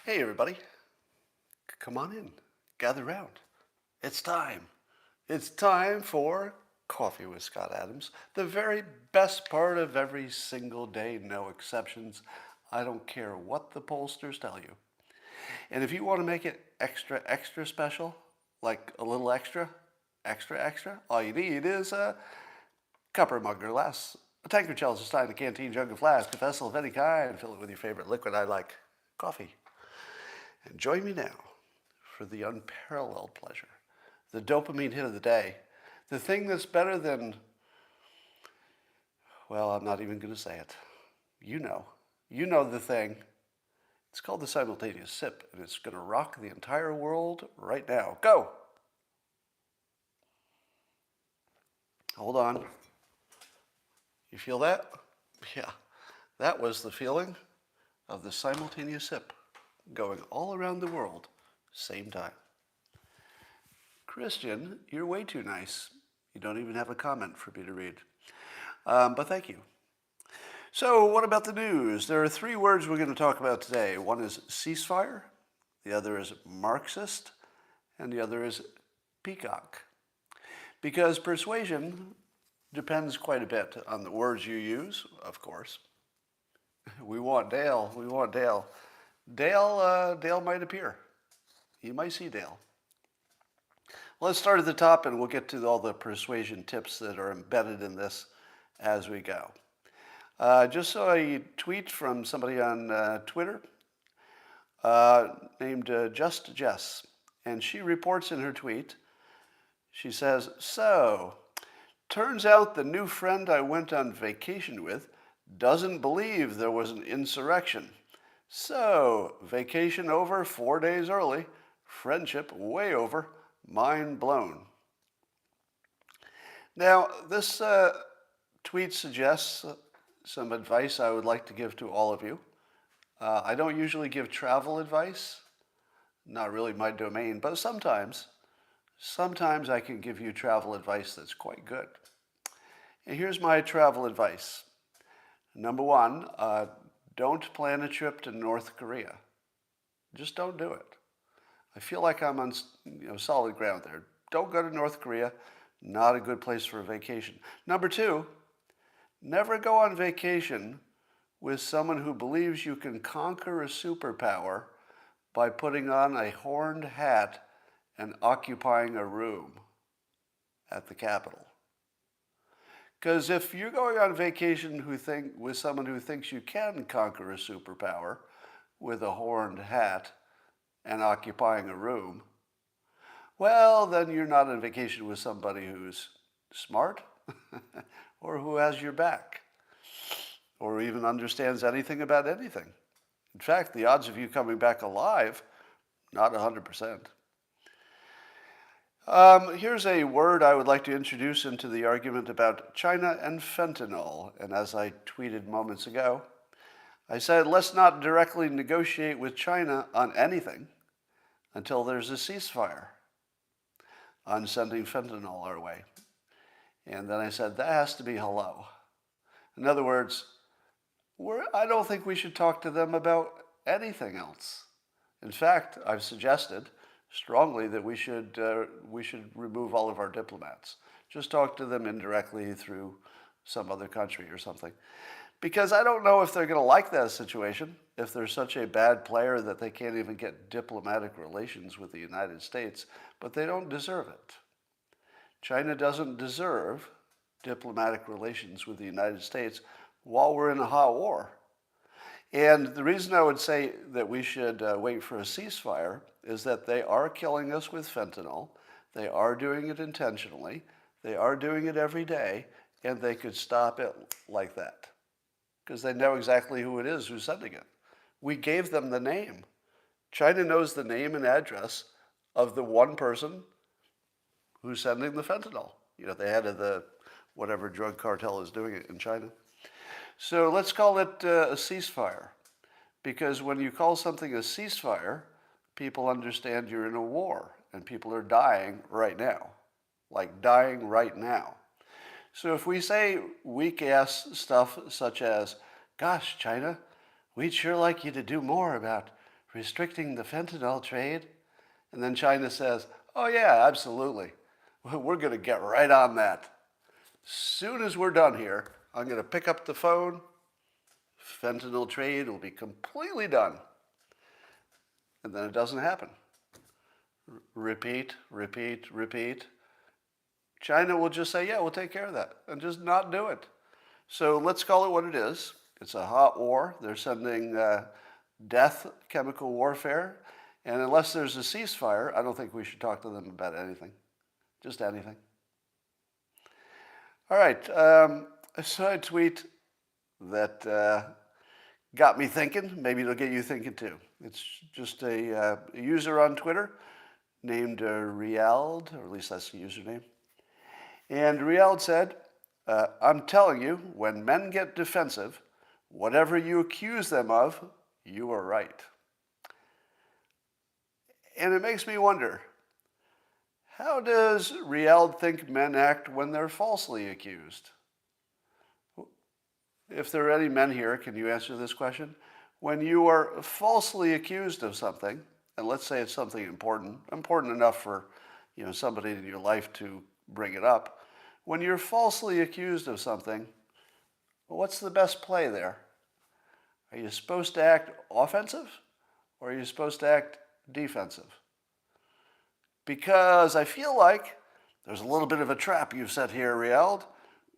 Hey, everybody. Come on in. Gather round. It's time. It's time for Coffee with Scott Adams, the very best part of every single day, no exceptions. I don't care what the pollsters tell you. And if you want to make it extra, extra special, like a little extra, extra, all you need is a cup or mug or glass, a tankard, chalice, a stein, a canteen, jug, a flask, a vessel of any kind. Fill it with your favorite liquid. I like coffee. And join me now for the unparalleled pleasure, the dopamine hit of the day, the thing that's better than, well, I'm not even going to say it. You know the thing. It's called the simultaneous sip, and it's going to rock the entire world right now. Go! Hold on. You feel that? Yeah, that was the feeling of the simultaneous sip going all around the world, same time. Christian, you're way too nice. You don't even have a comment for me to read. But thank you. So what about the news? There are three words we're going to talk about today. One is ceasefire, the other is Marxist, and the other is peacock. Because persuasion depends quite a bit on the words you use, of course. We want Dale. Dale might appear. You might see Dale. Let's start at the top and we'll get to all the persuasion tips that are embedded in this as we go. Just saw a tweet from somebody on Twitter named Just Jess. And she reports in her tweet, she says, "So, turns out the new friend I went on vacation with doesn't believe there was an insurrection. So, vacation over 4 days early, friendship way over, mind blown." Now, this tweet suggests some advice I would like to give to all of you. I don't usually give travel advice, not really my domain, but sometimes I can give you travel advice that's quite good. And here's my travel advice. Number one, don't plan a trip to North Korea. Just don't do it. I feel like I'm on solid ground there. Don't go to North Korea. Not a good place for a vacation. Number two, never go on vacation with someone who believes you can conquer a superpower by putting on a horned hat and occupying a room at the Capitol. Because if you're going on vacation with someone who thinks you can conquer a superpower with a horned hat and occupying a room, well, then you're not on vacation with somebody who's smart or who has your back or even understands anything about anything. In fact, the odds of you coming back alive, not 100%. Here's a word I would like to introduce into the argument about China and fentanyl. And as I tweeted moments ago, I said, let's not directly negotiate with China on anything until there's a ceasefire on sending fentanyl our way. And then I said, that has to be hello. In other words, I don't think we should talk to them about anything else. In fact, I've suggested strongly that we should remove all of our diplomats. Just talk to them indirectly through some other country or something. Because I don't know if they're going to like that situation, if they're such a bad player that they can't even get diplomatic relations with the United States, but they don't deserve it. China doesn't deserve diplomatic relations with the United States while we're in a hot war. And the reason I would say that we should wait for a ceasefire is that they are killing us with fentanyl. They are doing it intentionally. They are doing it every day, and they could stop it like that because they know exactly who it is who's sending it. We gave them the name. China knows the name and address of the one person who's sending the fentanyl. The head of the whatever drug cartel is doing it in China. So let's call it a ceasefire, because when you call something a ceasefire, people understand you're in a war, and people are dying right now, like dying right now. So if we say weak-ass stuff such as, gosh, China, we'd sure like you to do more about restricting the fentanyl trade. And then China says, oh yeah, absolutely. We're going to get right on that. Soon as we're done here, I'm going to pick up the phone. Fentanyl trade will be completely done. And then it doesn't happen. Repeat, repeat, repeat. China will just say, yeah, we'll take care of that, and just not do it. So let's call it what it is. It's a hot war. They're sending death, chemical warfare. And unless there's a ceasefire, I don't think we should talk to them about anything. Just anything. All right. I saw a tweet that got me thinking. Maybe it'll get you thinking too. It's just a user on Twitter named Riald, or at least that's the username. And Riald said, I'm telling you, when men get defensive, whatever you accuse them of, you are right. And it makes me wonder, how does Riald think men act when they're falsely accused? If there are any men here, can you answer this question? When you are falsely accused of something, and let's say it's something important enough for somebody in your life to bring it up. When you're falsely accused of something, what's the best play there? Are you supposed to act offensive, or are you supposed to act defensive? Because I feel like there's a little bit of a trap you've set here, Riald,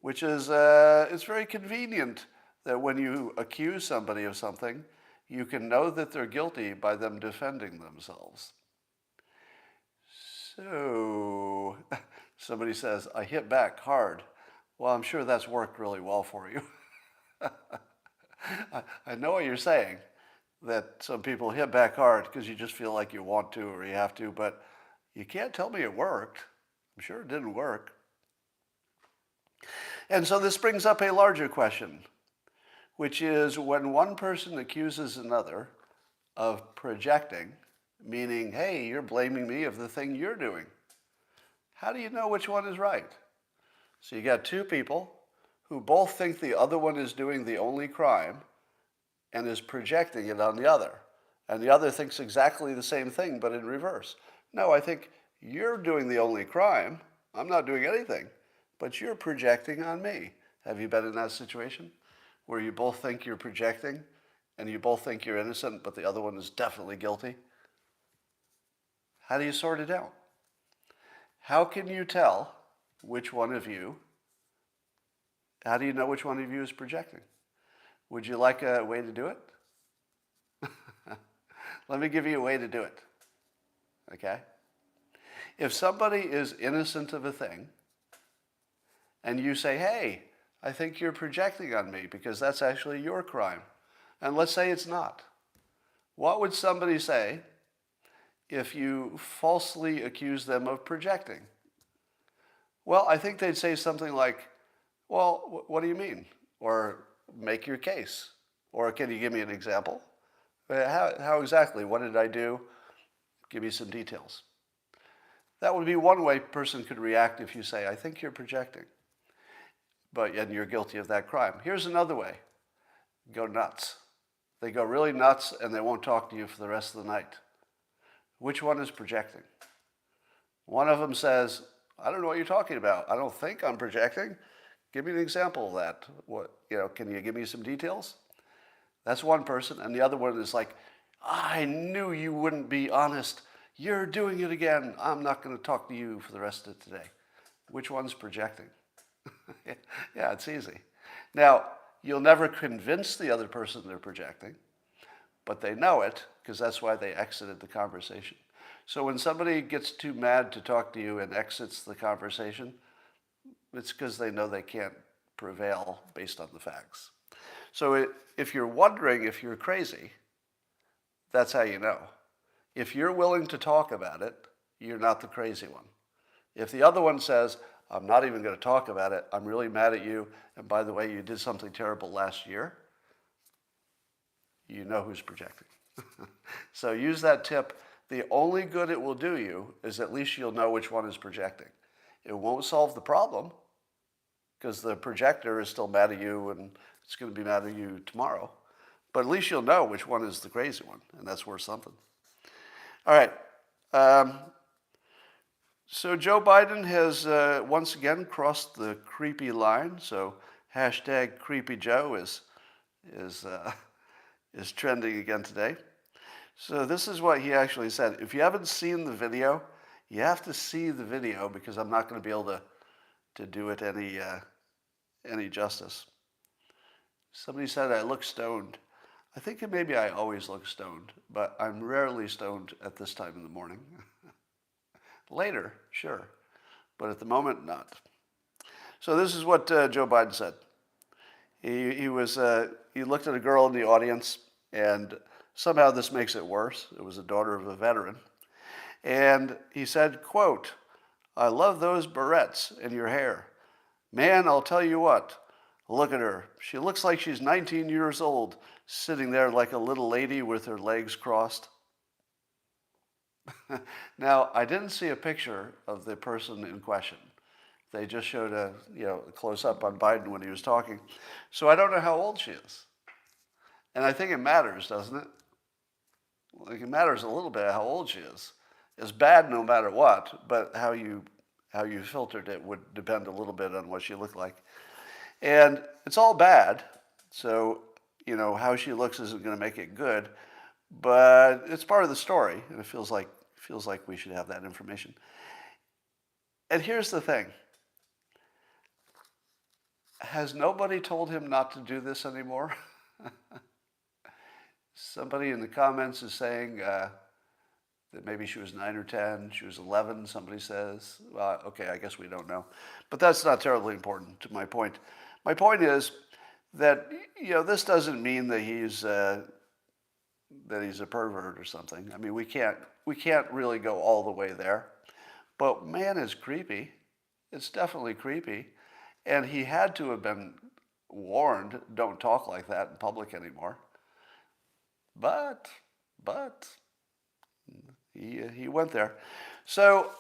which is it's very convenient that when you accuse somebody of something, you can know that they're guilty by them defending themselves. So, somebody says, I hit back hard. Well, I'm sure that's worked really well for you. I know what you're saying, that some people hit back hard because you just feel like you want to or you have to, but you can't tell me it worked. I'm sure it didn't work. And so this brings up a larger question, which is when one person accuses another of projecting, meaning, hey, you're blaming me of the thing you're doing. How do you know which one is right? So you got two people who both think the other one is doing the only crime and is projecting it on the other. And the other thinks exactly the same thing, but in reverse. No, I think you're doing the only crime. I'm not doing anything, but you're projecting on me. Have you been in that situation where you both think you're projecting and you both think you're innocent, but the other one is definitely guilty? How do you sort it out? How can you tell which one of you, how do you know which one of you is projecting? Would you like a way to do it? Let me give you a way to do it. Okay? If somebody is innocent of a thing, and you say, hey, I think you're projecting on me because that's actually your crime, and let's say it's not, what would somebody say if you falsely accuse them of projecting? Well, I think they'd say something like, well, what do you mean? Or make your case. Or can you give me an example? How exactly? What did I do? Give me some details. That would be one way a person could react if you say, I think you're projecting, and you're guilty of that crime. Here's another way. Go nuts. They go really nuts and they won't talk to you for the rest of the night. Which one is projecting? One of them says, I don't know what you're talking about. I don't think I'm projecting. Give me an example of that. Can you give me some details? That's one person. And the other one is like, I knew you wouldn't be honest. You're doing it again. I'm not going to talk to you for the rest of today. Which one's projecting? Yeah, it's easy. Now, you'll never convince the other person they're projecting, but they know it because that's why they exited the conversation. So when somebody gets too mad to talk to you and exits the conversation, it's because they know they can't prevail based on the facts. So if you're wondering if you're crazy, that's how you know. If you're willing to talk about it, you're not the crazy one. If the other one says, I'm not even going to talk about it, I'm really mad at you, and by the way, you did something terrible last year, you know who's projecting. So use that tip. The only good it will do you is at least you'll know which one is projecting. It won't solve the problem because the projector is still mad at you and it's going to be mad at you tomorrow. But at least you'll know which one is the crazy one, and that's worth something. All right. So Joe Biden has once again crossed the creepy line. So hashtag Creepy Joe is trending again today. So this is what he actually said. If you haven't seen the video, you have to see the video because I'm not going to be able to do it any justice. Somebody said I look stoned. I think maybe I always look stoned, but I'm rarely stoned at this time in the morning. Later, sure, but at the moment, not. So this is what Joe Biden said. He looked at a girl in the audience, and somehow this makes it worse. It was a daughter of a veteran. And he said, quote, "I love those barrettes in your hair. Man, I'll tell you what. Look at her. She looks like she's 19 years old, sitting there like a little lady with her legs crossed." Now, I didn't see a picture of the person in question. They just showed a close-up on Biden when he was talking. So I don't know how old she is. And I think it matters, doesn't it? Like, it matters a little bit how old she is. It's bad no matter what, but how you filtered it would depend a little bit on what she looked like. And it's all bad, so how she looks isn't going to make it good, but it's part of the story, and it feels like we should have that information. And here's the thing: has nobody told him not to do this anymore? Somebody in the comments is saying that maybe she was 9 or 10, she was 11, somebody says. Well, okay, I guess we don't know. But that's not terribly important to my point. My point is that, this doesn't mean that he's a pervert or something. I mean, we can't really go all the way there. But man, it's creepy. It's definitely creepy. And he had to have been warned, don't talk like that in public anymore. But he went there. So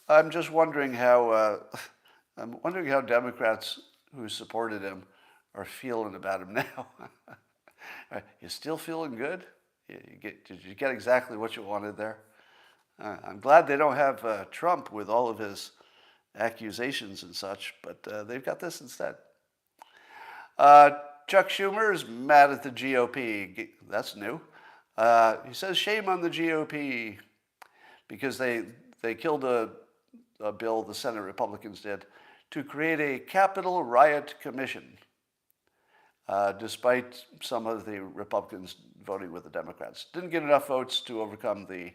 I'm just wondering how Democrats who supported him are feeling about him now. You still feeling good? Did you get exactly what you wanted there? I'm glad they don't have Trump with all of his accusations and such, but they've got this instead. Chuck Schumer is mad at the GOP. That's new. He says, shame on the GOP, because they killed a bill, the Senate Republicans did, to create a Capitol Riot Commission, despite some of the Republicans voting with the Democrats. Didn't get enough votes to overcome the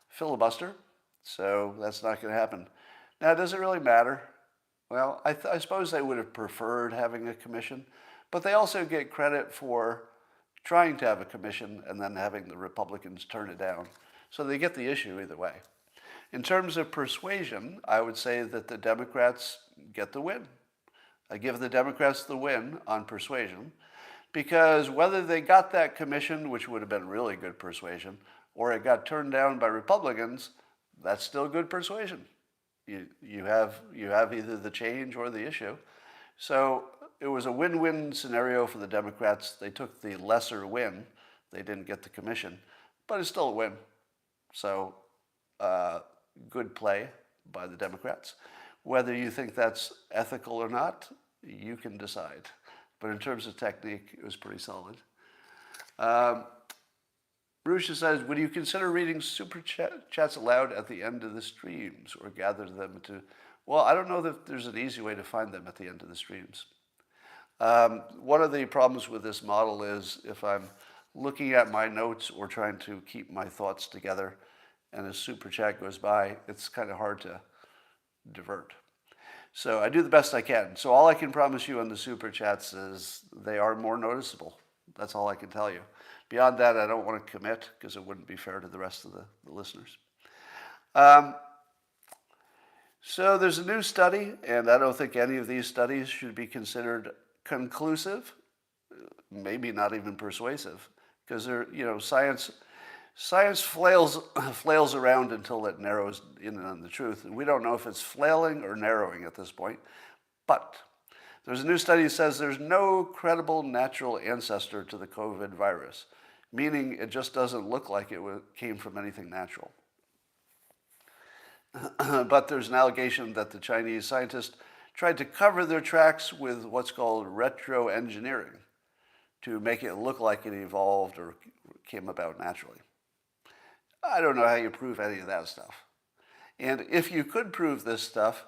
filibuster, so that's not going to happen. Now, does it really matter? Well, I suppose they would have preferred having a commission, but they also get credit for trying to have a commission and then having the Republicans turn it down. So they get the issue either way. In terms of persuasion, I would say that the Democrats get the win. I give the Democrats the win on persuasion, because whether they got that commission, which would have been really good persuasion, or it got turned down by Republicans, that's still good persuasion. You have either the change or the issue. So it was a win-win scenario for the Democrats. They took the lesser win. They didn't get the commission, but it's still a win. So good play by the Democrats. Whether you think that's ethical or not, you can decide. But in terms of technique, it was pretty solid. Rusha says, would you consider reading super chats aloud at the end of the streams, or gather them to... Well, I don't know that there's an easy way to find them at the end of the streams. One of the problems with this model is if I'm looking at my notes or trying to keep my thoughts together and a super chat goes by, it's kind of hard to divert. So I do the best I can. So all I can promise you on the super chats is they are more noticeable. That's all I can tell you. Beyond that, I don't want to commit because it wouldn't be fair to the rest of the listeners. So there's a new study, and I don't think any of these studies should be considered conclusive, maybe not even persuasive, because they're, science flails around until it narrows in on the truth. And we don't know if it's flailing or narrowing at this point. But There's a new study that says there's no credible natural ancestor to the COVID virus, meaning it just doesn't look like it came from anything natural. But there's an allegation that the Chinese scientists tried to cover their tracks with what's called retroengineering to make it look like it evolved or came about naturally. I don't know how you prove any of that stuff. And if you could prove this stuff,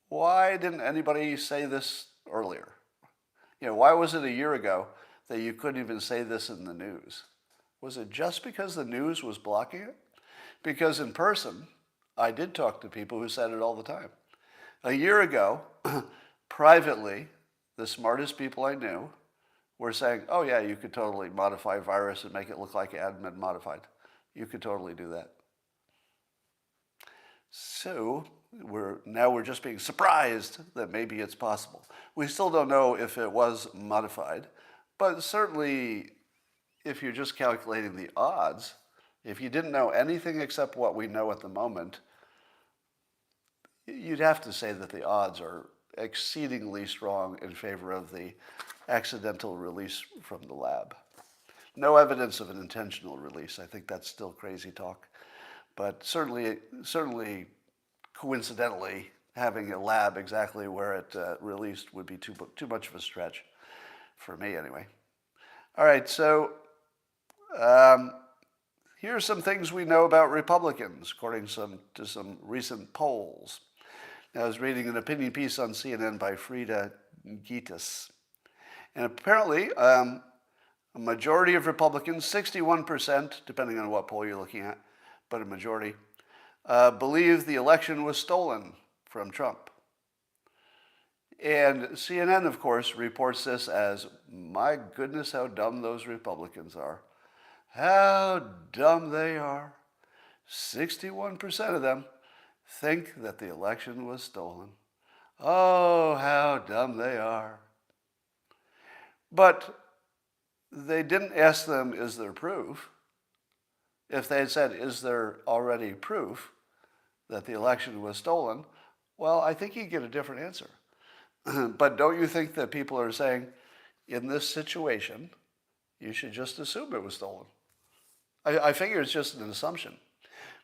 why didn't anybody say this earlier? Why was it a year ago that you couldn't even say this in the news? Was it just because the news was blocking it? Because in person, I did talk to people who said it all the time. A year ago, privately, the smartest people I knew were saying, oh yeah, you could totally modify a virus and make it look like it hadn't been modified. You could totally do that. So we're just being surprised that maybe it's possible. We still don't know if it was modified, but certainly if you're just calculating the odds, if you didn't know anything except what we know at the moment, you'd have to say that the odds are exceedingly strong in favor of the accidental release from the lab. No evidence of an intentional release. I think that's still crazy talk. But certainly coincidentally, having a lab exactly where it released would be too much of a stretch, for me anyway. All right, so here are some things we know about Republicans, according to some recent polls. I was reading an opinion piece on CNN by Frida Ghitis. And apparently, a majority of Republicans, 61%, depending on what poll you're looking at, but a majority, believe the election was stolen from Trump. And CNN, of course, reports this as, my goodness, how dumb those Republicans are. How dumb they are. 61% of them think that the election was stolen. Oh, how dumb they are. But they didn't ask them, is there proof? If they had said, is there already proof that the election was stolen? Well, I think you'd get a different answer. But don't you think that people are saying, in this situation, you should just assume it was stolen? I figure it's just an assumption.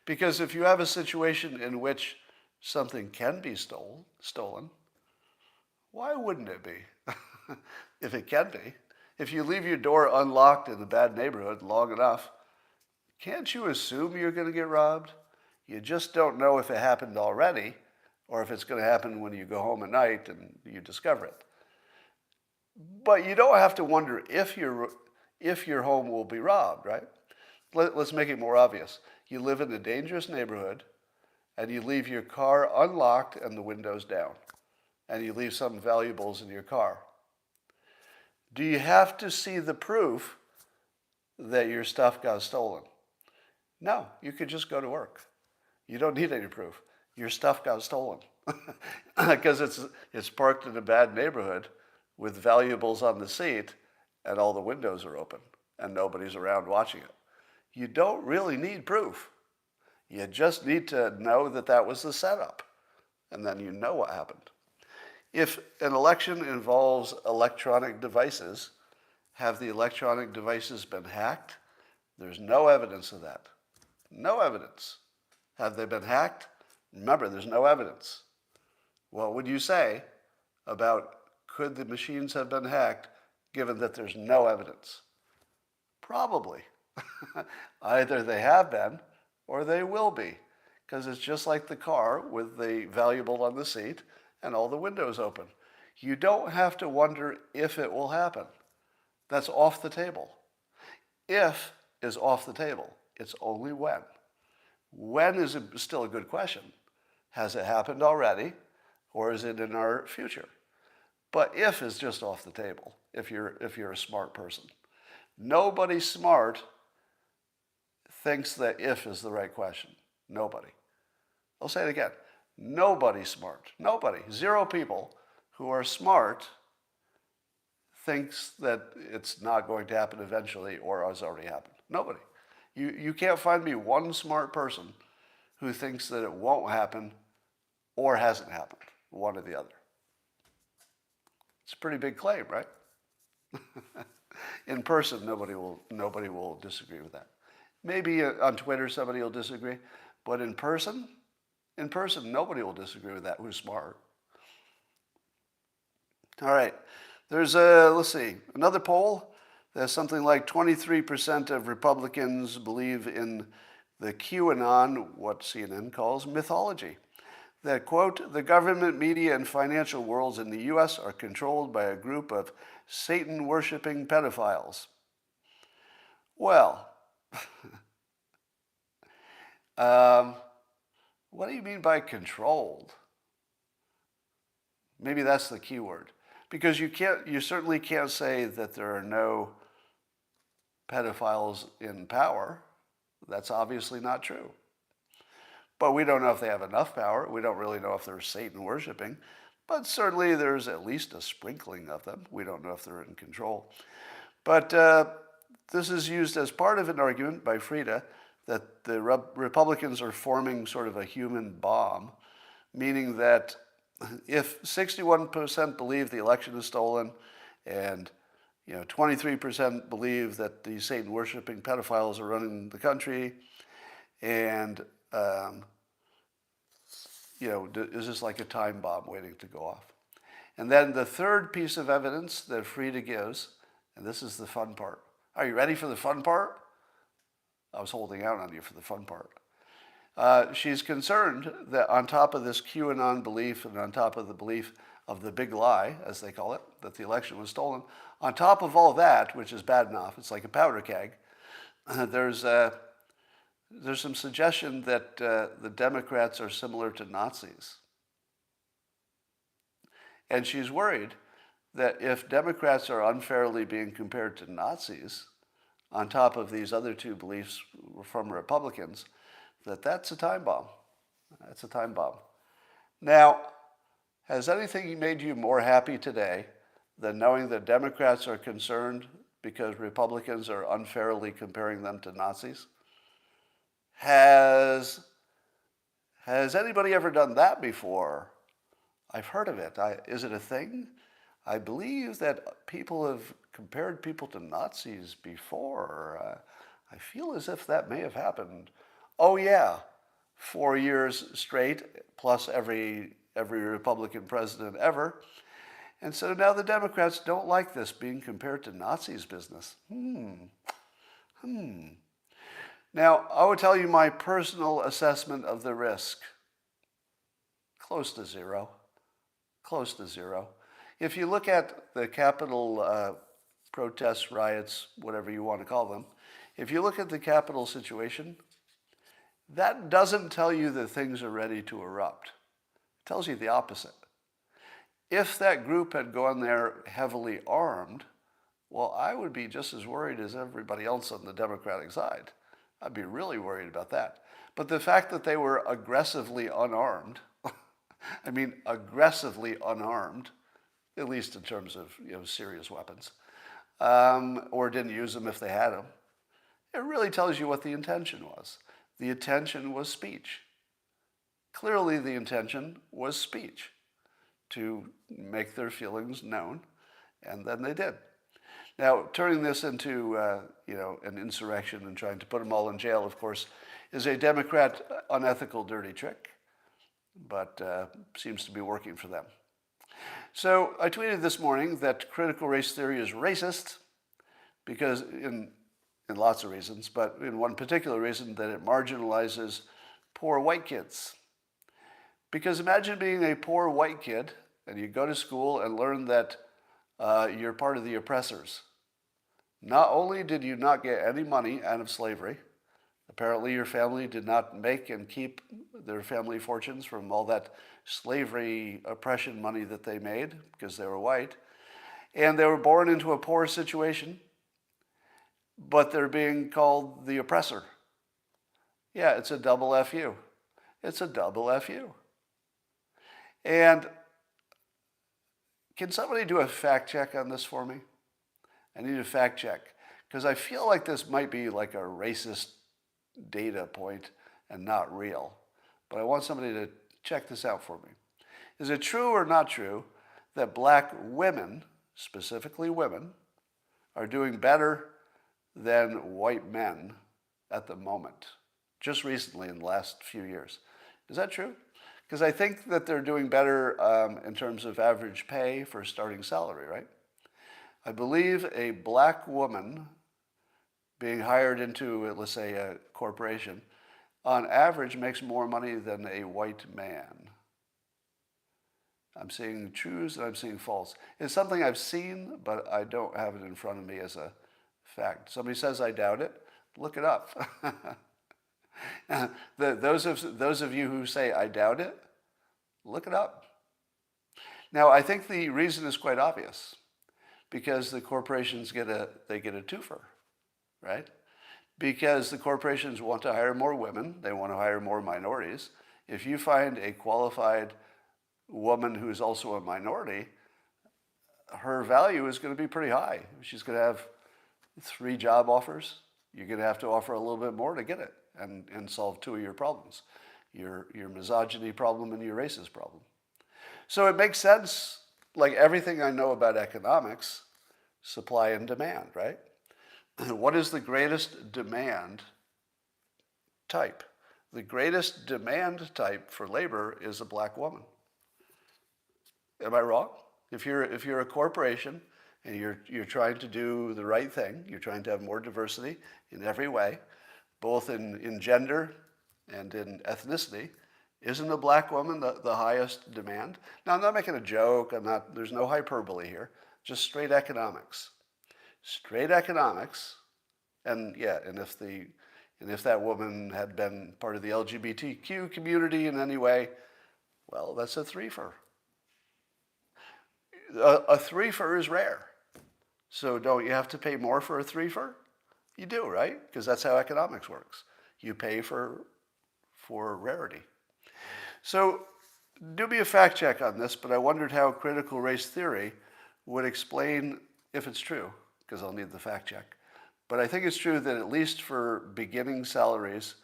Because if you have a situation in which something can be stolen, why wouldn't it be? If it can be. If you leave your door unlocked in a bad neighborhood long enough, can't you assume you're going to get robbed? You just don't know if it happened already or if it's going to happen when you go home at night and you discover it. But you don't have to wonder if your home will be robbed, right? Let's make it more obvious. You live in a dangerous neighborhood and you leave your car unlocked and the windows down, and you leave some valuables in your car. Do you have to see the proof that your stuff got stolen? No, you could just go to work. You don't need any proof. Your stuff got stolen because it's parked in a bad neighborhood with valuables on the seat and all the windows are open and nobody's around watching it. You don't really need proof. You just need to know that that was the setup, and then you know what happened. If an election involves electronic devices, have the electronic devices been hacked? There's no evidence of that. No evidence. Have they been hacked? Remember, there's no evidence. What would you say about could the machines have been hacked given that there's no evidence? Probably. Either they have been or they will be, because it's just like the car with the valuable on the seat and all the windows open. You don't have to wonder if it will happen. That's off the table. If is off the table. It's only when. When is still a good question. Has it happened already, or is it in our future? But if is just off the table, if you're a smart person. Nobody smart thinks that if is the right question. Nobody. I'll say it again. Nobody smart. Nobody. 0 people who are smart thinks that it's not going to happen eventually or has already happened. Nobody. You can't find me one smart person who thinks that it won't happen or hasn't happened, one or the other. It's a pretty big claim, right? In person, nobody will disagree with that. Maybe on Twitter somebody will disagree, but in person, nobody will disagree with that who's smart. All right, there's let's see, another poll. There's something like 23% of Republicans believe in the QAnon, what CNN calls mythology. That, quote, the government, media, and financial worlds in the U.S. are controlled by a group of Satan-worshipping pedophiles. Well, what do you mean by controlled? Maybe that's the key word. Because you certainly can't say that there are no pedophiles in power. That's obviously not true. But we don't know if they have enough power. We don't really know if they're Satan worshiping. But certainly there's at least a sprinkling of them. We don't know if they're in control. But this is used as part of an argument by Frida that the Republicans are forming sort of a human bomb, meaning that if 61% believe the election is stolen and 23% believe that the Satan-worshipping pedophiles are running the country, and is this like a time bomb waiting to go off? And then the third piece of evidence that Frida gives, and this is the fun part. Are you ready for the fun part? I was holding out on you for the fun part. She's concerned that on top of this QAnon belief and on top of the belief of the big lie, as they call it, that the election was stolen, on top of all that, which is bad enough, it's like a powder keg, there's some suggestion that the Democrats are similar to Nazis. And she's worried that if Democrats are unfairly being compared to Nazis, on top of these other two beliefs from Republicans, that's a time bomb. That's a time bomb. Now, has anything made you more happy today than knowing that Democrats are concerned because Republicans are unfairly comparing them to Nazis? Has anybody ever done that before? I've heard of it. Is it a thing? I believe that people have compared people to Nazis before. I feel as if that may have happened. Oh yeah, 4 years straight, plus every Republican president ever. And so now the Democrats don't like this being compared to Nazis business. Now, I would tell you my personal assessment of the risk. Close to zero. Close to zero. If you look at the Capitol protests, riots, whatever you want to call them, if you look at the Capitol situation, that doesn't tell you that things are ready to erupt. It tells you the opposite. If that group had gone there heavily armed, well, I would be just as worried as everybody else on the Democratic side. I'd be really worried about that. But the fact that they were aggressively unarmed, I mean aggressively unarmed, at least in terms of serious weapons, or didn't use them if they had them, it really tells you what the intention was. The intention was speech. Clearly the intention was speech, to make their feelings known, and then they did. Now, turning this into an insurrection and trying to put them all in jail, of course, is a Democrat unethical dirty trick, but seems to be working for them. So I tweeted this morning that critical race theory is racist because in lots of reasons, but in one particular reason, that it marginalizes poor white kids. Because imagine being a poor white kid and you go to school and learn that you're part of the oppressors. Not only did you not get any money out of slavery, apparently your family did not make and keep their family fortunes from all that slavery oppression money that they made because they were white, and they were born into a poor situation, but they're being called the oppressor. Yeah, it's a double FU. It's a double FU. And can somebody do a fact check on this for me? I need a fact check because I feel like this might be like a racist data point and not real. But I want somebody to check this out for me. Is it true or not true that black women, specifically women, are doing better than white men at the moment, just recently in the last few years. Is that true? Because I think that they're doing better in terms of average pay for starting salary, right? I believe a black woman being hired into, let's say, a corporation, on average makes more money than a white man. I'm seeing trues and I'm seeing false. It's something I've seen, but I don't have it in front of me as a fact. Somebody says I doubt it, look it up. Those of you who say I doubt it, look it up. Now, I think the reason is quite obvious, because the corporations get a twofer, right? Because the corporations want to hire more women, they want to hire more minorities. If you find a qualified woman who's also a minority, her value is going to be pretty high. She's going to have 3 job offers. You're going to have to offer a little bit more to get it and solve 2 of your problems, your misogyny problem and your racist problem. So it makes sense, like everything I know about economics, supply and demand, right? What is the greatest demand type? The greatest demand type for labor is a black woman. Am I wrong? If you're a corporation and you're trying to do the right thing, you're trying to have more diversity in every way, both in gender and in ethnicity, isn't a black woman the highest demand? Now, I'm not making a joke. There's no hyperbole here. Just straight economics. Straight economics. And yeah, and if that woman had been part of the LGBTQ community in any way, well, that's a threefer. A threefer is rare. So don't you have to pay more for a threefer? You do, right? Because that's how economics works. You pay for rarity. So do me a fact check on this, but I wondered how critical race theory would explain if it's true, because I'll need the fact check. But I think it's true that at least for beginning salaries,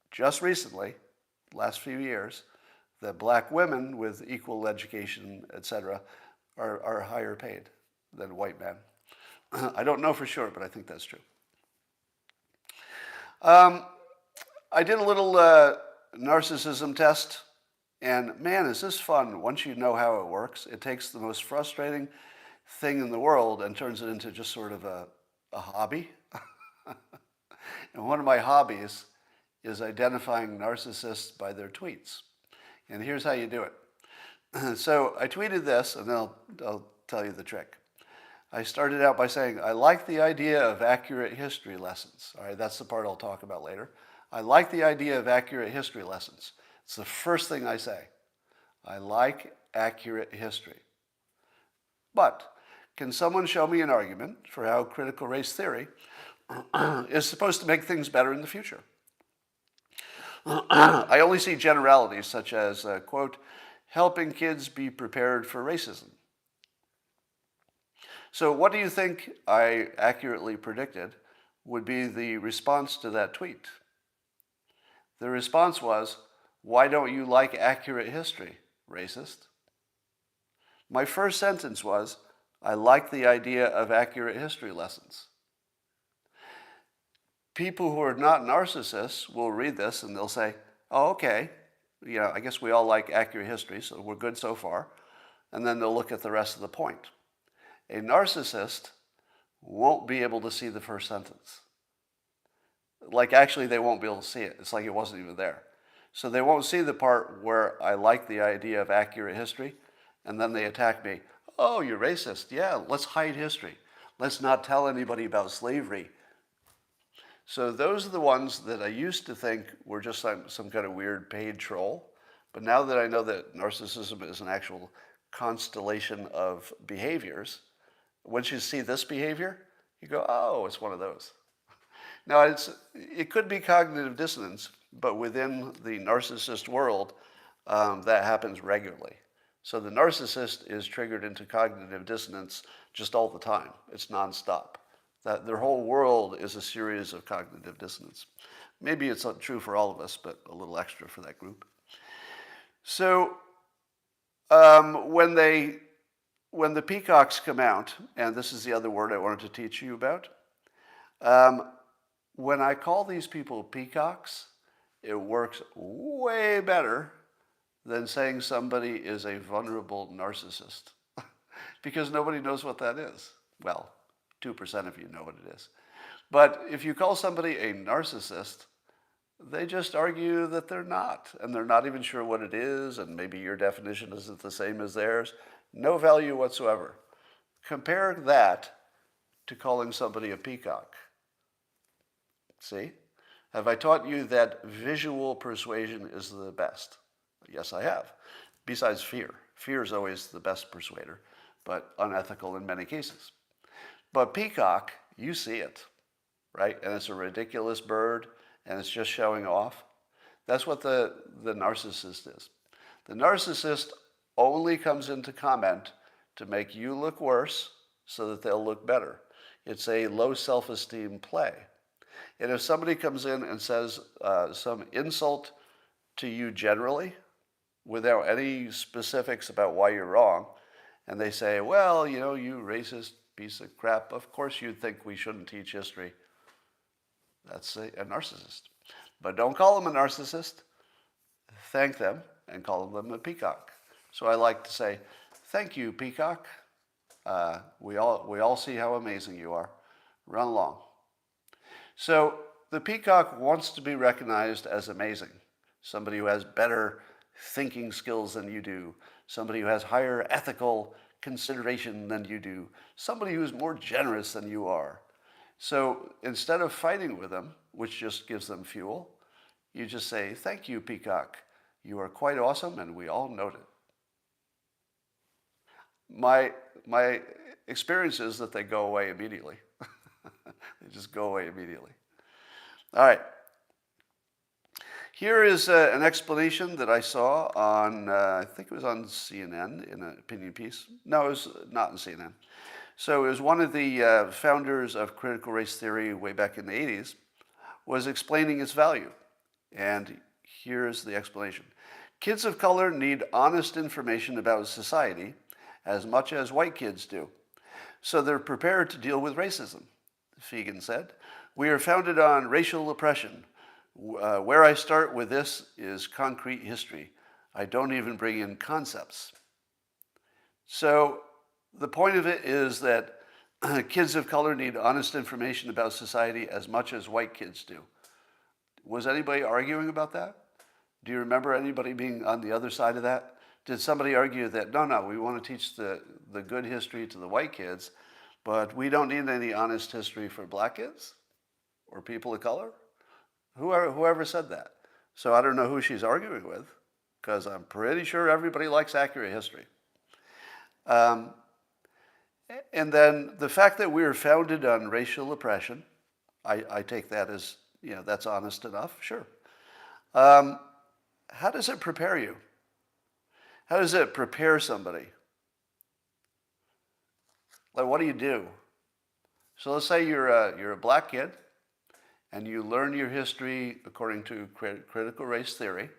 just recently, last few years, that black women with equal education, etc., are higher paid than white men. I don't know for sure, but I think that's true. I did a little narcissism test, and man, is this fun once you know how it works. It takes the most frustrating thing in the world and turns it into just sort of a hobby. And one of my hobbies is identifying narcissists by their tweets. And here's how you do it. So I tweeted this, and then I'll tell you the trick. I started out by saying, I like the idea of accurate history lessons. All right, that's the part I'll talk about later. I like the idea of accurate history lessons. It's the first thing I say. I like accurate history. But can someone show me an argument for how critical race theory is supposed to make things better in the future? I only see generalities such as, quote, helping kids be prepared for racism. So what do you think I accurately predicted would be the response to that tweet? The response was, why don't you like accurate history, racist? My first sentence was, I like the idea of accurate history lessons. People who are not narcissists will read this and they'll say, oh, okay, I guess we all like accurate history, so we're good so far. And then they'll look at the rest of the point. A narcissist won't be able to see the first sentence. Like, actually, they won't be able to see it. It's like it wasn't even there. So they won't see the part where I like the idea of accurate history, and then they attack me. Oh, you're racist. Yeah, let's hide history. Let's not tell anybody about slavery. So those are the ones that I used to think were just some kind of weird paid troll. But now that I know that narcissism is an actual constellation of behaviors, once you see this behavior, you go, oh, it's one of those. Now, it could be cognitive dissonance, but within the narcissist world, that happens regularly. So the narcissist is triggered into cognitive dissonance just all the time. It's nonstop. That their whole world is a series of cognitive dissonance. Maybe it's not true for all of us, but a little extra for that group. So when they when the peacocks come out, and this is the other word I wanted to teach you about, um, when I call these people peacocks, it works way better than saying somebody is a vulnerable narcissist because nobody knows what that is. Well, 2% of you know what it is. But if you call somebody a narcissist, they just argue that they're not, and they're not even sure what it is, and maybe your definition isn't the same as theirs. No value whatsoever. Compare that to calling somebody a peacock. See? Have I taught you that visual persuasion is the best? Yes, I have. Besides fear. Fear is always the best persuader, but unethical in many cases. But peacock, you see it, right? And it's a ridiculous bird, and it's just showing off. That's what the narcissist is. The narcissist only comes into comment to make you look worse so that they'll look better. It's a low self-esteem play. And if somebody comes in and says some insult to you generally, without any specifics about why you're wrong, and they say, well, you know, you racist piece of crap, of course you'd think we shouldn't teach history. That's a narcissist. But don't call them a narcissist. Thank them and call them a peacock. So I like to say, thank you, peacock. We all see how amazing you are. Run along. So the peacock wants to be recognized as amazing. Somebody who has better thinking skills than you do. Somebody who has higher ethical consideration than you do. Somebody who's more generous than you are. So instead of fighting with them, which just gives them fuel, you just say, thank you, peacock. You are quite awesome, and we all note it. My experience is that they go away immediately. They just go away immediately. All right. Here is an explanation that I saw on, I think it was on CNN in an opinion piece. No, it was not on CNN. So it was one of the founders of critical race theory way back in the 80s was explaining its value. And here's the explanation. Kids of color need honest information about society as much as white kids do. So they're prepared to deal with racism, Fegan said. We are founded on racial oppression. Where I start with this is concrete history. I don't even bring in concepts. So the point of it is that kids of color need honest information about society as much as white kids do. Was anybody arguing about that? Do you remember anybody being on the other side of that? Did somebody argue that, no, we want to teach the good history to the white kids, but we don't need any honest history for black kids or people of color? Whoever said that. So I don't know who she's arguing with, because I'm pretty sure everybody likes accurate history. And then the fact that we were founded on racial oppression, I take that as, that's honest enough, sure. How does it prepare you? How does it prepare somebody? Like, what do you do? So let's say you're a black kid, and you learn your history according to critical race theory.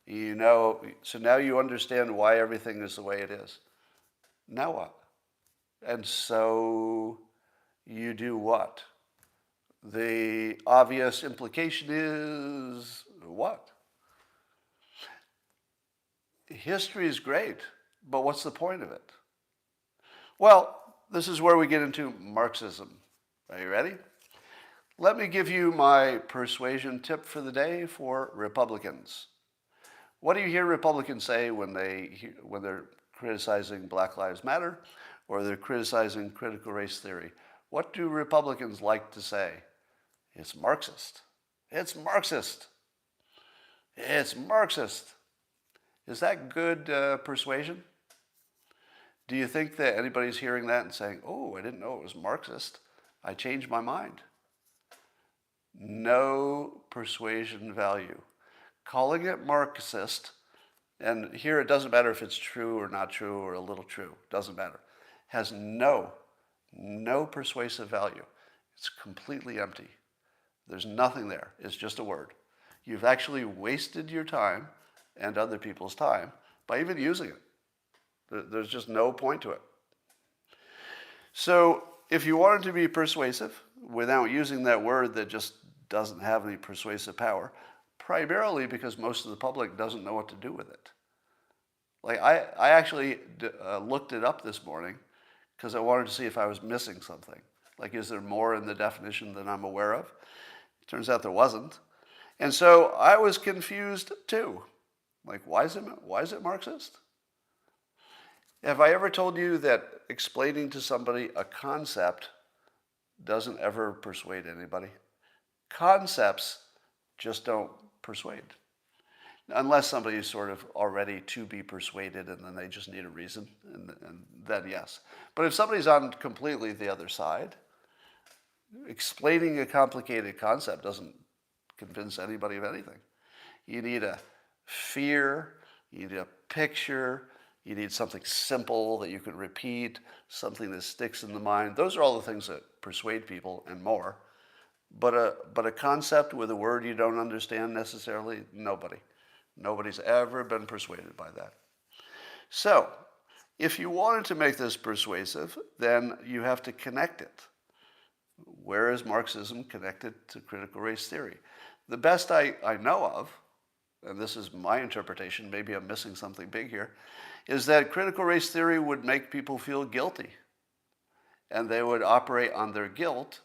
So now you understand why everything is the way it is. Now what? And so you do what? The obvious implication is what? History is great, but what's the point of it? Well, this is where we get into Marxism. Are you ready? Let me give you my persuasion tip for the day for Republicans. What do you hear Republicans say when they're criticizing Black Lives Matter or they're criticizing critical race theory? What do Republicans like to say? It's Marxist. It's Marxist. It's Marxist. Is that good persuasion? Do you think that anybody's hearing that and saying, oh, I didn't know it was Marxist. I changed my mind. No persuasion value. Calling it Marxist, and here it doesn't matter if it's true or not true or a little true, doesn't matter, has no persuasive value. It's completely empty. There's nothing there. It's just a word. You've actually wasted your time and other people's time by even using it. There's just no point to it. So if you wanted to be persuasive without using that word that just doesn't have any persuasive power, primarily because most of the public doesn't know what to do with it. Like I actually looked it up this morning because I wanted to see if I was missing something. Like, is there more in the definition than I'm aware of? Turns out there wasn't. And so I was confused too. Like, why is it Marxist? Have I ever told you that explaining to somebody a concept doesn't ever persuade anybody? Concepts just don't persuade. Unless somebody is sort of already to be persuaded and then they just need a reason, and then yes. But if somebody's on completely the other side, explaining a complicated concept doesn't convince anybody of anything. You need a fear, you need a picture, you need something simple that you can repeat, something that sticks in the mind. Those are all the things that persuade people and more. But a concept with a word you don't understand necessarily, nobody. Nobody's ever been persuaded by that. So, if you wanted to make this persuasive, then you have to connect it. Where is Marxism connected to critical race theory? The best I know of, and this is my interpretation, maybe I'm missing something big here, is that critical race theory would make people feel guilty. And they would operate on their guilt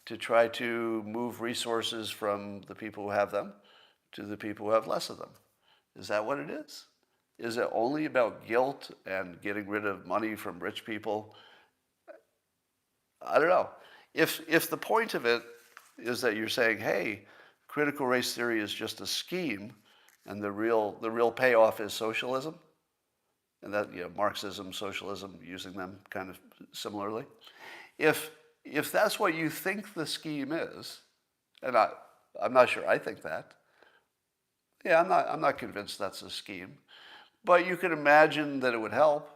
to try to move resources from the people who have them to the people who have less of them. Is that what it is? Is it only about guilt and getting rid of money from rich people? I don't know. If the point of it is that you're saying, hey, critical race theory is just a scheme and the real payoff is socialism, and that, Marxism, socialism, using them kind of similarly. If that's what you think the scheme is, and I'm not sure I think that. Yeah, I'm not convinced that's a scheme. But you could imagine that it would help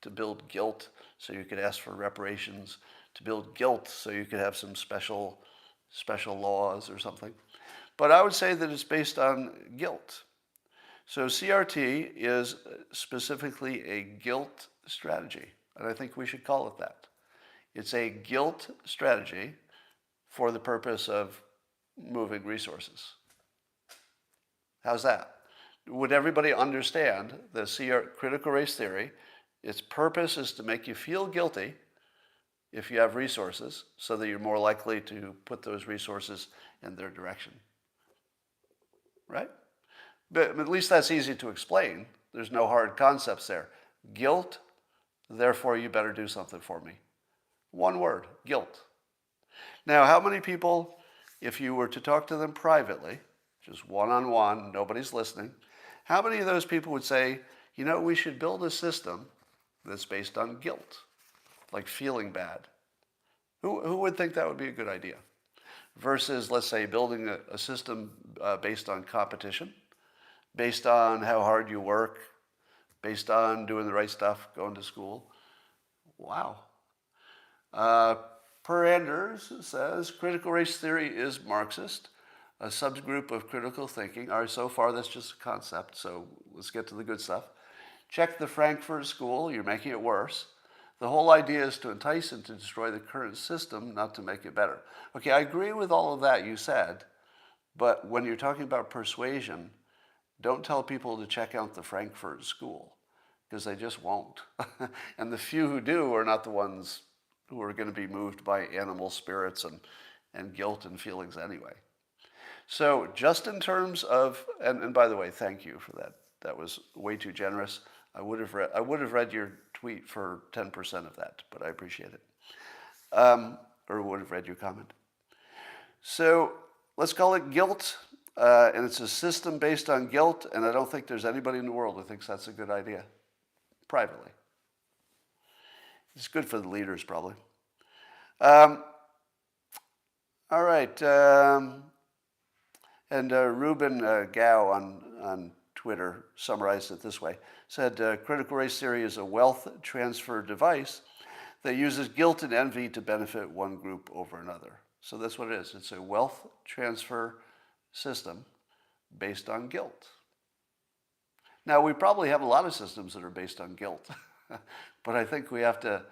to build guilt so you could ask for reparations, to build guilt so you could have some special laws or something. But I would say that it's based on guilt. So CRT is specifically a guilt strategy, and I think we should call it that. It's a guilt strategy for the purpose of moving resources. How's that? Would everybody understand the critical race theory? Its purpose is to make you feel guilty if you have resources so that you're more likely to put those resources in their direction. Right? But at least that's easy to explain. There's no hard concepts there. Guilt, therefore you better do something for me. One word, guilt. Now, how many people, if you were to talk to them privately, just one-on-one, nobody's listening, how many of those people would say, we should build a system that's based on guilt, like feeling bad? Who would think that would be a good idea? Versus, let's say, building a system based on competition, based on how hard you work, based on doing the right stuff, going to school. Wow. Per Anders says, critical race theory is Marxist, a subgroup of critical thinking. All right, so far that's just a concept, so let's get to the good stuff. Check the Frankfurt School, you're making it worse. The whole idea is to entice and to destroy the current system, not to make it better. Okay, I agree with all of that you said, but when you're talking about persuasion, don't tell people to check out the Frankfurt School, because they just won't. And the few who do are not the ones who are going to be moved by animal spirits and guilt and feelings anyway. So just in terms of, and by the way, thank you for that. That was way too generous. I would have read your tweet for 10% of that, but I appreciate it. Or would have read your comment. So let's call it guilt, and it's a system based on guilt, and I don't think there's anybody in the world who thinks that's a good idea, privately. It's good for the leaders, probably. All right. And Ruben Gao on Twitter summarized it this way. Said, critical race theory is a wealth transfer device that uses guilt and envy to benefit one group over another. So that's what it is. It's a wealth transfer system based on guilt. Now, we probably have a lot of systems that are based on guilt. But I think we have to,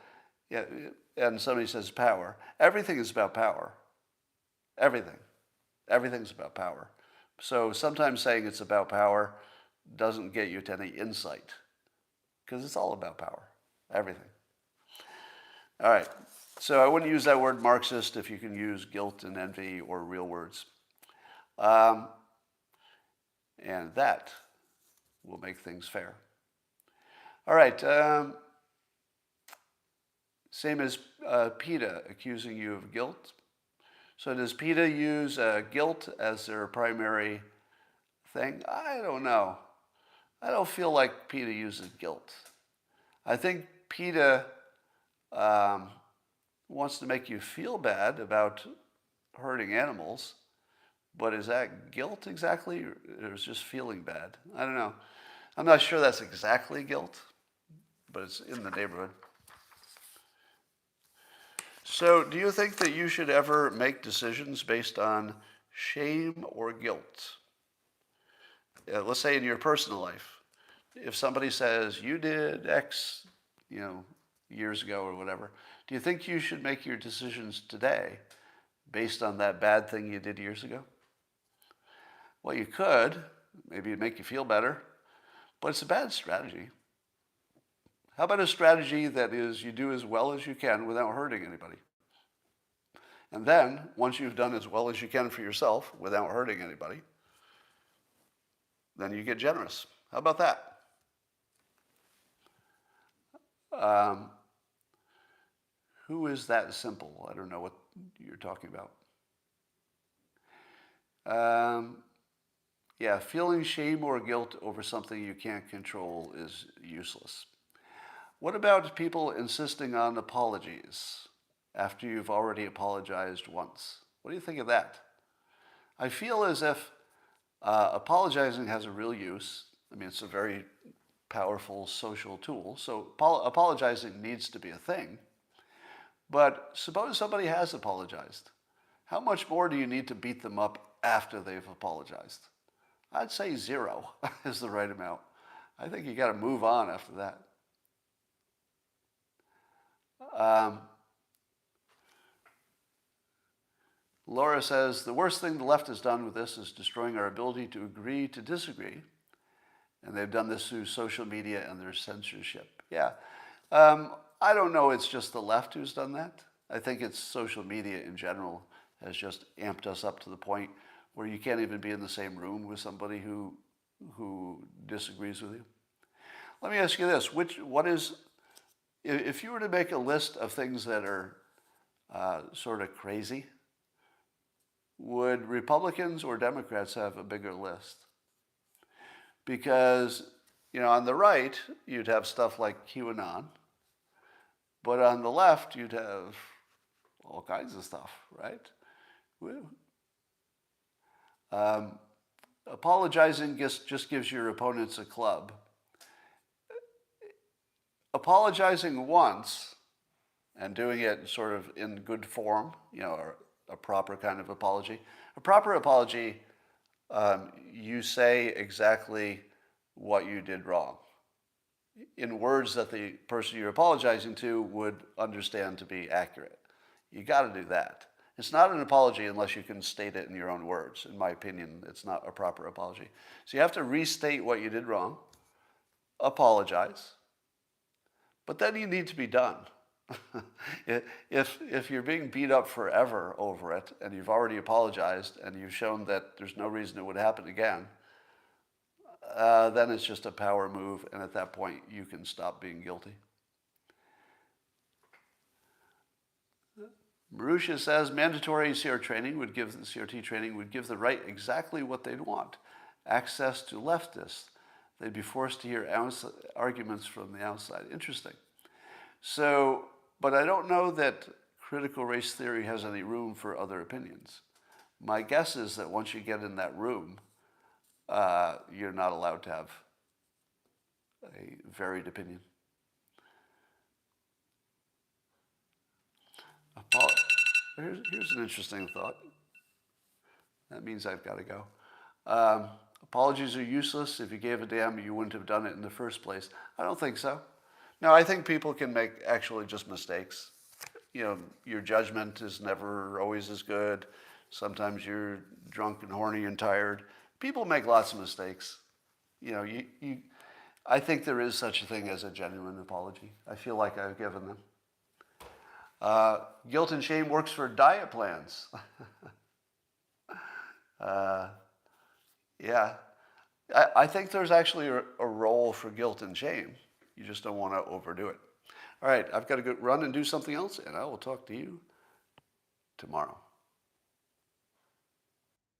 and somebody says power, everything is about power. Everything. Everything's about power. So sometimes saying it's about power doesn't get you to any insight, because it's all about power. Everything. All right. So I wouldn't use that word Marxist if you can use guilt and envy or real words. And that will make things fair. All right. Same as PETA accusing you of guilt. So does PETA use guilt as their primary thing? I don't know. I don't feel like PETA uses guilt. I think PETA wants to make you feel bad about hurting animals, but is that guilt exactly, or is just feeling bad? I don't know. I'm not sure that's exactly guilt, but it's in the neighborhood. So do you think that you should ever make decisions based on shame or guilt? Let's say in your personal life, if somebody says you did X, years ago or whatever, do you think you should make your decisions today based on that bad thing you did years ago? Well, you could. Maybe it'd make you feel better, but it's a bad strategy. How about a strategy that is you do as well as you can without hurting anybody? And then, once you've done as well as you can for yourself without hurting anybody, then you get generous. How about that? Who is that simple? I don't know what you're talking about. Yeah, feeling shame or guilt over something you can't control is useless. What about people insisting on apologies after you've already apologized once? What do you think of that? I feel as if apologizing has a real use. I mean, it's a very powerful social tool. So apologizing needs to be a thing. But suppose somebody has apologized. How much more do you need to beat them up after they've apologized? I'd say 0 is the right amount. I think you got to move on after that. Laura says, the worst thing the left has done with this is destroying our ability to agree to disagree. And they've done this through social media and their censorship. Yeah. I don't know it's just the left who's done that. I think it's social media in general has just amped us up to the point where you can't even be in the same room with somebody who disagrees with you. Let me ask you this. If you were to make a list of things that are sort of crazy, would Republicans or Democrats have a bigger list? Because, on the right, you'd have stuff like QAnon, but on the left, you'd have all kinds of stuff, right? Apologizing just gives your opponents a club. Apologizing once and doing it sort of in good form, a proper kind of apology. A proper apology, you say exactly what you did wrong in words that the person you're apologizing to would understand to be accurate. You got to do that. It's not an apology unless you can state it in your own words. In my opinion, it's not a proper apology. So you have to restate what you did wrong, apologize, but then you need to be done. If you're being beat up forever over it and you've already apologized and you've shown that there's no reason it would happen again, then it's just a power move, and at that point you can stop being guilty. Marusha says mandatory CRT training would give the right exactly what they'd want: access to leftists. They'd be forced to hear arguments from the outside. Interesting. So, but I don't know that critical race theory has any room for other opinions. My guess is that once you get in that room, you're not allowed to have a varied opinion. Here's an interesting thought. That means I've got to go. Apologies are useless. If you gave a damn, you wouldn't have done it in the first place. I don't think so. No, I think people can make actually just mistakes. your judgment is never always as good. Sometimes you're drunk and horny and tired. People make lots of mistakes. I think there is such a thing as a genuine apology. I feel like I've given them. Guilt and shame works for diet plans. Yeah. I think there's actually a role for guilt and shame. You just don't want to overdo it. All right, I've got to go run and do something else, and I will talk to you tomorrow.